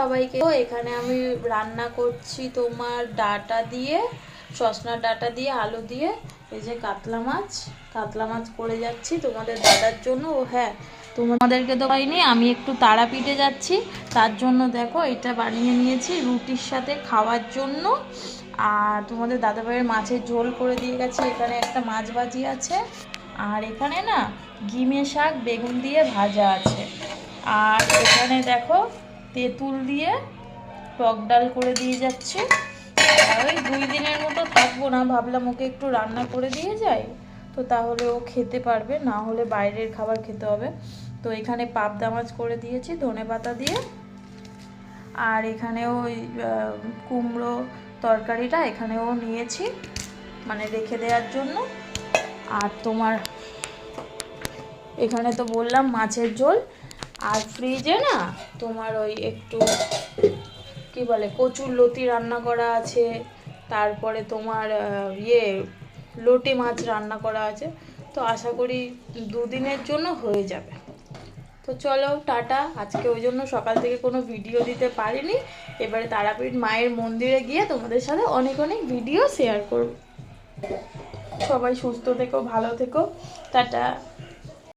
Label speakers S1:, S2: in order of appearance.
S1: সবাইকে। তো এখানে আমি রান্না করছি তোমার ডাঁটা দিয়ে, সসনার ডাঁটা দিয়ে, আলু দিয়ে। এই যে কাতলা মাছ করে যাচ্ছি তোমাদের দাদার জন্য। ও হ্যাঁ, তোমাদেরকে তো পাইনি, আমি একটু তারাপীঠে যাচ্ছি, তার জন্য দেখো এটা বানিয়ে নিয়েছি রুটির সাথে খাওয়ার জন্য। আর তোমাদের দাদাভাইয়ের মাছের ঝোল করে দিয়ে গেছে। এখানে একটা মাছ ভাজি আছে, আর এখানে না গিমে শাক বেগুন দিয়ে ভাজা আছে। আর এখানে দেখো তেঁতুল দিয়ে টক ডাল করে দিয়ে যাচ্ছে। ওই 2 দিনের মতো থাকবো না, ভাবলাম ওকে একটু রান্না করে দিয়ে যাই, তো তাহলে ও খেতে পারবে, না হলে বাইরের খাবার খেতে হবে। তো এখানে পাবদা মাছ করে দিয়েছি ধনেপাতা দিয়ে। আর এখানেও ওই কুমড়ো তরকারিটা এখানেও নিয়েছি, মানে রেখে দেওয়ার জন্য। আর তোমার এখানে তো বললাম মাছের ঝোল। আর ফ্রিজে না তোমার ওই একটু কি বলে কচুর লতি রান্না করা আছে, তারপরে তোমার লোটে মাছ রান্না করা আছে। তো আশা করি 2 দিনের জন্য হয়ে যাবে। তো চলো টাটা। আজকে ওই জন্য সকাল থেকে কোনো ভিডিও দিতে পারিনি। এবারে তারাপীঠ মায়ের মন্দিরে গিয়ে তোমাদের সাথে অনেক অনেক ভিডিও শেয়ার করব। সবাই সুস্থ থেকো, ভালো থেকো, টাটা।